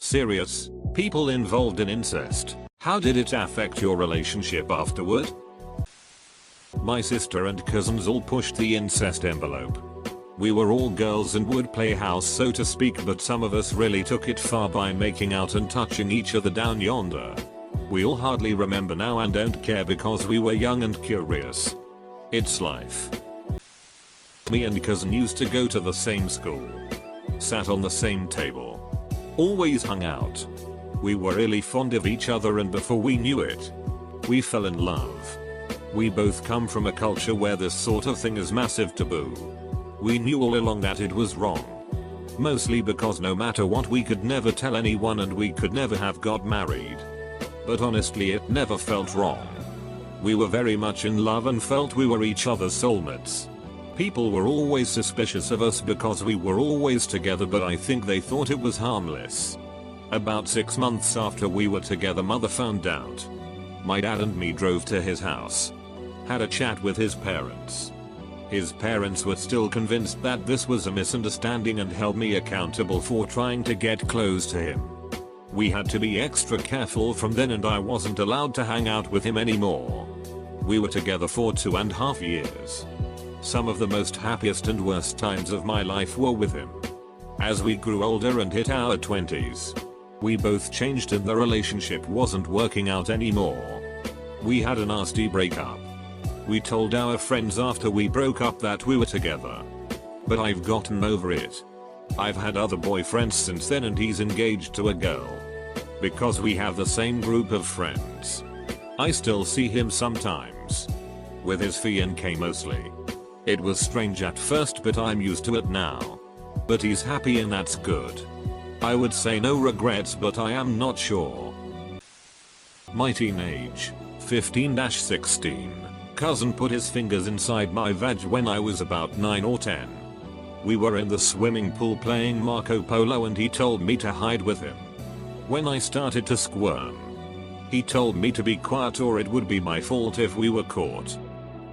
Serious, people involved in incest, how did it affect your relationship afterward? My sister and cousins all pushed the incest envelope. We were all girls and would play house so to speak, but some of us really took it far by making out and touching each other down yonder. We all hardly remember now and don't care because we were young and curious. It's life. Me and cousin used to go to the same school. Sat on the same table. Always hung out. We were really fond of each other, and before we knew it, we fell in love. We both come from a culture where this sort of thing is massive taboo. We knew all along that it was wrong. Mostly because no matter what we could never tell anyone and we could never have got married. But honestly it never felt wrong. We were very much in love and felt we were each other's soulmates. People were always suspicious of us because we were always together, but I think they thought it was harmless. About 6 months after we were together, mother found out. My dad and me drove to his house. Had a chat with his parents. His parents were still convinced that this was a misunderstanding and held me accountable for trying to get close to him. We had to be extra careful from then, and I wasn't allowed to hang out with him anymore. We were together for 2.5 years. Some of the most happiest and worst times of my life were with him. As we grew older and hit our 20s, we both changed and the relationship wasn't working out anymore. We had a nasty breakup. We told our friends after we broke up that we were together. But I've gotten over it. I've had other boyfriends since then and he's engaged to a girl. Because we have the same group of friends. I still see him sometimes. With his fiancée mostly. It was strange at first, but I'm used to it now. But he's happy and that's good. I would say no regrets, but I am not sure. My teenage, 15-16, cousin put his fingers inside my vag when I was about 9 or 10. We were in the swimming pool playing Marco Polo and he told me to hide with him. When I started to squirm, he told me to be quiet or it would be my fault if we were caught.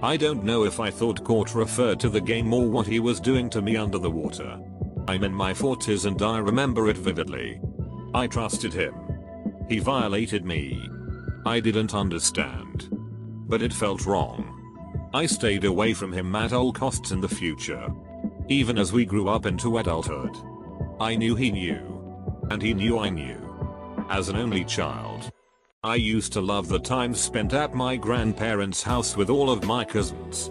I don't know if I thought caught referred to the game or what he was doing to me under the water. I'm in my 40s and I remember it vividly. I trusted him. He violated me. I didn't understand. But it felt wrong. I stayed away from him at all costs in the future. Even as we grew up into adulthood. I knew he knew. And he knew I knew. As an only child, I used to love the time spent at my grandparents' house with all of my cousins.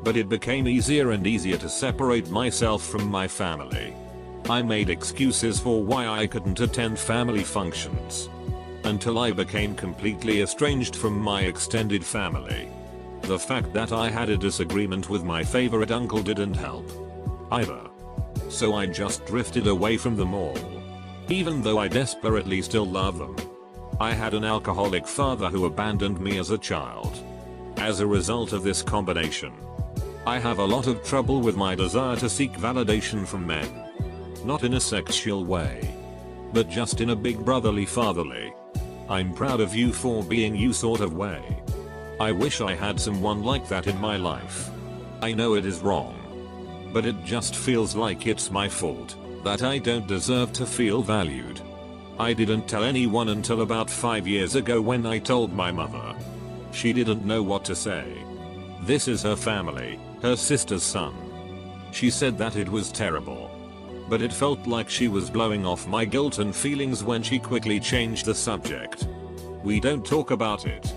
But it became easier and easier to separate myself from my family. I made excuses for why I couldn't attend family functions. Until I became completely estranged from my extended family. The fact that I had a disagreement with my favorite uncle didn't help either. So I just drifted away from them all. Even though I desperately still love them. I had an alcoholic father who abandoned me as a child. As a result of this combination, I have a lot of trouble with my desire to seek validation from men. Not in a sexual way. But just in a big brotherly fatherly. I'm proud of you for being you sort of way. I wish I had someone like that in my life. I know it is wrong. But it just feels like it's my fault, that I don't deserve to feel valued. I didn't tell anyone until about 5 years ago when I told my mother. She didn't know what to say. This is her family, her sister's son. She said that it was terrible. But it felt like she was blowing off my guilt and feelings when she quickly changed the subject. We don't talk about it.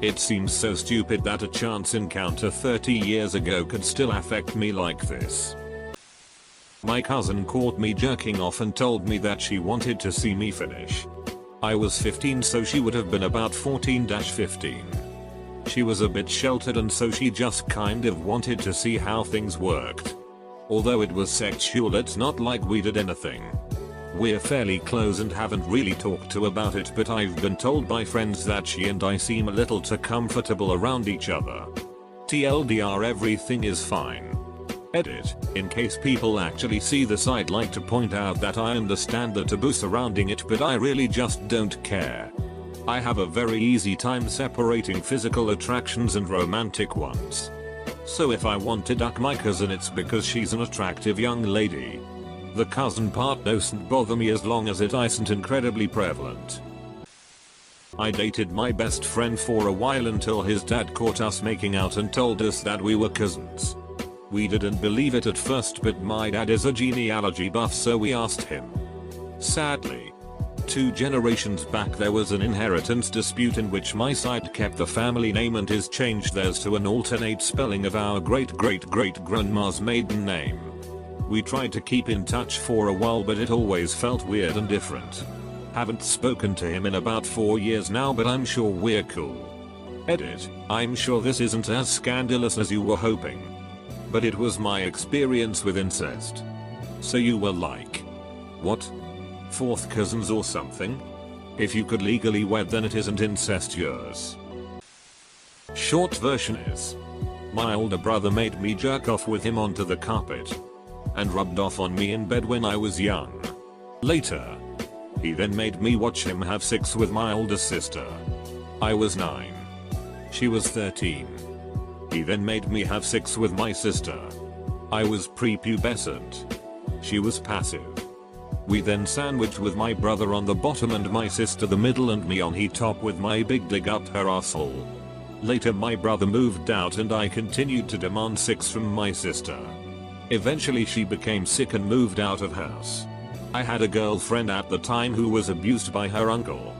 It seems so stupid that a chance encounter 30 years ago could still affect me like this. My cousin caught me jerking off and told me that she wanted to see me finish. I was 15, so she would have been about 14-15. She was a bit sheltered and so she just kind of wanted to see how things worked. Although it was sexual, it's not like we did anything. We're fairly close and haven't really talked to about it, but I've been told by friends that she and I seem a little too comfortable around each other. TLDR, everything is fine. Edit, in case people actually see this, I'd like to point out that I understand the taboo surrounding it, but I really just don't care. I have a very easy time separating physical attractions and romantic ones. So if I want to duck my cousin, it's because she's an attractive young lady. The cousin part doesn't bother me as long as it isn't incredibly prevalent. I dated my best friend for a while until his dad caught us making out and told us that we were cousins. We didn't believe it at first, but my dad is a genealogy buff, so we asked him. Sadly, 2 generations back there was an inheritance dispute in which my side kept the family name and his changed theirs to an alternate spelling of our great-great-great-grandma's maiden name. We tried to keep in touch for a while, but it always felt weird and different. Haven't spoken to him in about 4 years now, but I'm sure we're cool. Edit. I'm sure this isn't as scandalous as you were hoping. But it was my experience with incest. So you were like, what? 4th cousins or something? If you could legally wed, then it isn't incestuous. Short version is, my older brother made me jerk off with him onto the carpet and rubbed off on me in bed when I was young. Later, he then made me watch him have sex with my older sister. I was 9. She was 13. He then made me have sex with my sister. I was prepubescent. She was passive. We then sandwiched with my brother on the bottom and my sister the middle and me on he top with my big dig up her asshole. Later my brother moved out and I continued to demand sex from my sister. Eventually she became sick and moved out of house. I had a girlfriend at the time who was abused by her uncle.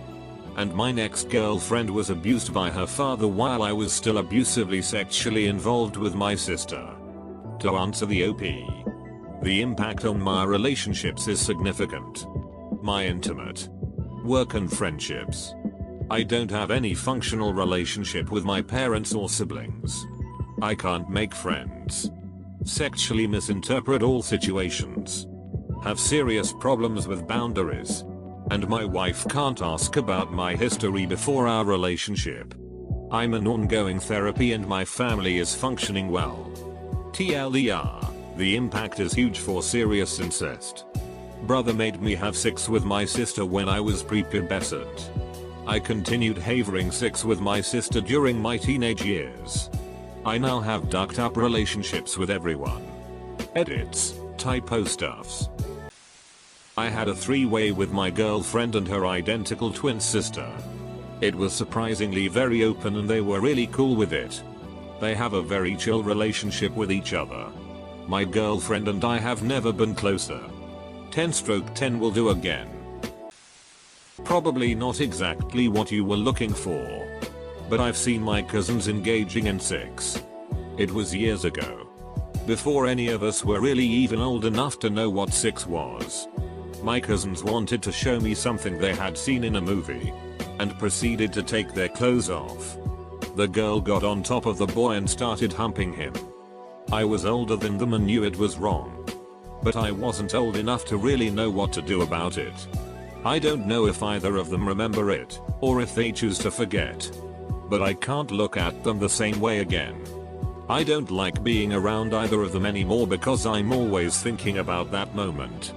And my next girlfriend was abused by her father while I was still abusively sexually involved with my sister. To answer the OP, the impact on my relationships is significant. My intimate, work and friendships. I don't have any functional relationship with my parents or siblings. I can't make friends. Sexually misinterpret all situations. Have serious problems with boundaries. And my wife can't ask about my history before our relationship. I'm in ongoing therapy and my family is functioning well. TLDR, the impact is huge for serious incest. Brother made me have sex with my sister when I was prepubescent. I continued having sex with my sister during my teenage years. I now have ducked up relationships with everyone. Edits, typo stuffs. I had a 3-way with my girlfriend and her identical twin sister. It was surprisingly very open and they were really cool with it. They have a very chill relationship with each other. My girlfriend and I have never been closer. 10/10 will do again. Probably not exactly what you were looking for. But I've seen my cousins engaging in sex. It was years ago. Before any of us were really even old enough to know what sex was. My cousins wanted to show me something they had seen in a movie. And proceeded to take their clothes off. The girl got on top of the boy and started humping him. I was older than them and knew it was wrong. But I wasn't old enough to really know what to do about it. I don't know if either of them remember it, or if they choose to forget. But I can't look at them the same way again. I don't like being around either of them anymore because I'm always thinking about that moment.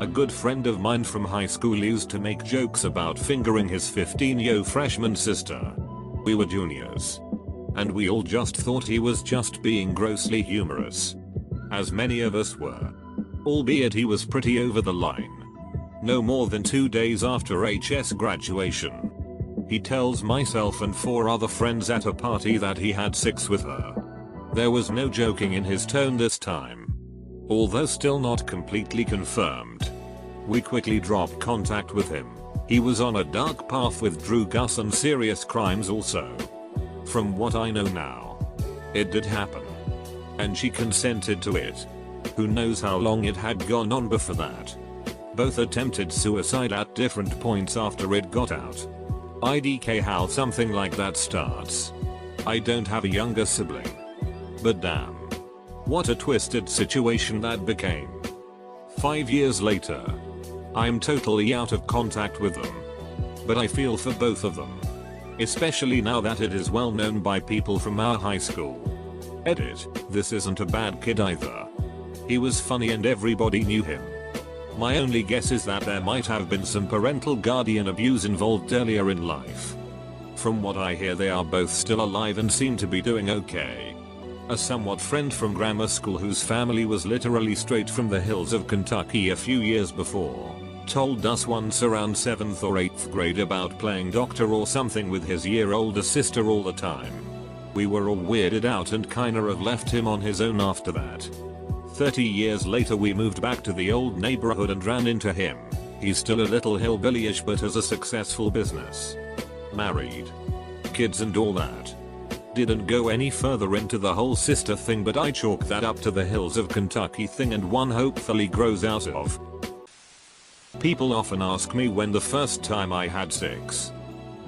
A good friend of mine from high school used to make jokes about fingering his 15-year freshman sister. We were juniors. And we all just thought he was just being grossly humorous. As many of us were. Albeit he was pretty over the line. No more than 2 days after HS graduation. He tells myself and 4 other friends at a party that he had sex with her. There was no joking in his tone this time. Although still not completely confirmed. We quickly dropped contact with him. He was on a dark path with drug use and serious crimes also. From what I know now. It did happen. And she consented to it. Who knows how long it had gone on before that. Both attempted suicide at different points after it got out. IDK how something like that starts. I don't have a younger sibling. But damn. What a twisted situation that became. 5 years later. I'm totally out of contact with them. But I feel for both of them. Especially now that it is well known by people from our high school. Edit, this isn't a bad kid either. He was funny and everybody knew him. My only guess is that there might have been some parental guardian abuse involved earlier in life. From what I hear they are both still alive and seem to be doing okay. A somewhat friend from grammar school whose family was literally straight from the hills of Kentucky a few years before, told us once around 7th or 8th grade about playing doctor or something with his year-older sister all the time. We were all weirded out and kinda have left him on his own after that. 30 years later we moved back to the old neighborhood and ran into him. He's still a little hillbillyish but has a successful business. Married. Kids and all that. Didn't go any further into the whole sister thing, but I chalk that up to the hills of Kentucky thing and one hopefully grows out of. People often ask me when the first time I had sex.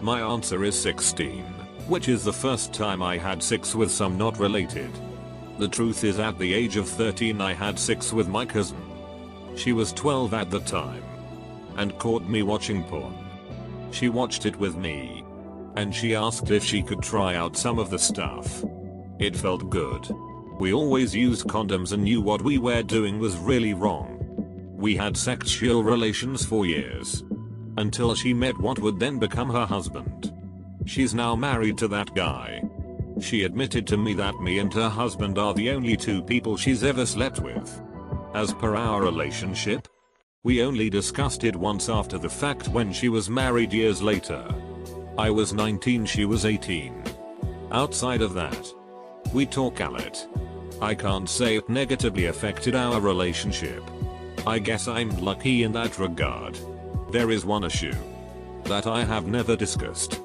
My answer is 16, which is the first time I had sex with some not related. The truth is at the age of 13 I had sex with my cousin. She was 12 at the time. And caught me watching porn. She watched it with me. And she asked if she could try out some of the stuff. It felt good. We always used condoms and knew what we were doing was really wrong. We had sexual relations for years. Until she met what would then become her husband. She's now married to that guy. She admitted to me that me and her husband are the only two people she's ever slept with. As per our relationship, we only discussed it once after the fact when she was married years later. I was 19, she was 18. Outside of that, we talk a lot. I can't say it negatively affected our relationship. I guess I'm lucky in that regard. There is one issue that I have never discussed.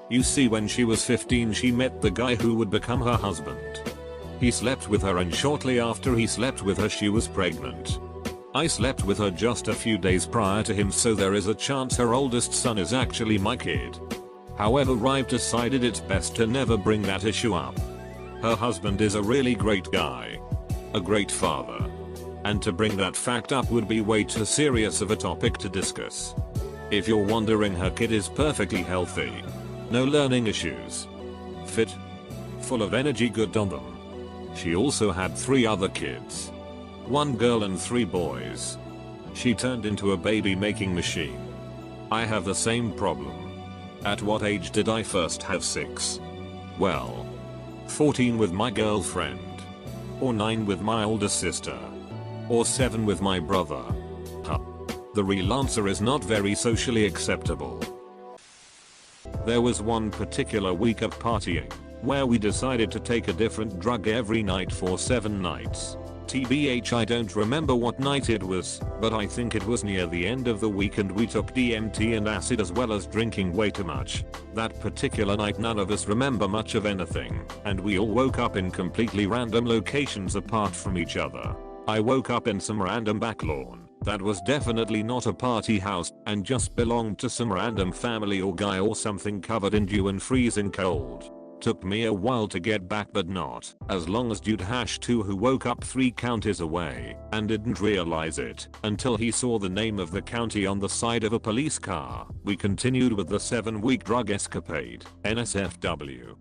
You see, when she was 15 she met the guy who would become her husband. He slept with her and shortly after he slept with her she was pregnant. I slept with her just a few days prior to him, so there is a chance her oldest son is actually my kid. However, I've decided it's best to never bring that issue up. Her husband is a really great guy. A great father. And to bring that fact up would be way too serious of a topic to discuss. If you're wondering, her kid is perfectly healthy. No learning issues. Fit. Full of energy, good on them. She also had 3 other kids. 1 girl and 3 boys. She turned into a baby making machine. I have the same problem. At what age did I first have sex? Well, 14 with my girlfriend. Or 9 with my older sister. Or 7 with my brother. Huh. The real answer is not very socially acceptable. There was one particular week of partying, where we decided to take a different drug every night for 7 nights. TBH, I don't remember what night it was, but I think it was near the end of the week and we took DMT and acid as well as drinking way too much. That particular night none of us remember much of anything, and we all woke up in completely random locations apart from each other. I woke up in some random back lawn that was definitely not a party house and just belonged to some random family or guy or something, covered in dew and freezing cold. Took me a while to get back, but not as long as dude #2 who woke up 3 counties away and didn't realize it until he saw the name of the county on the side of a police car. We continued with the 7-week drug escapade, NSFW.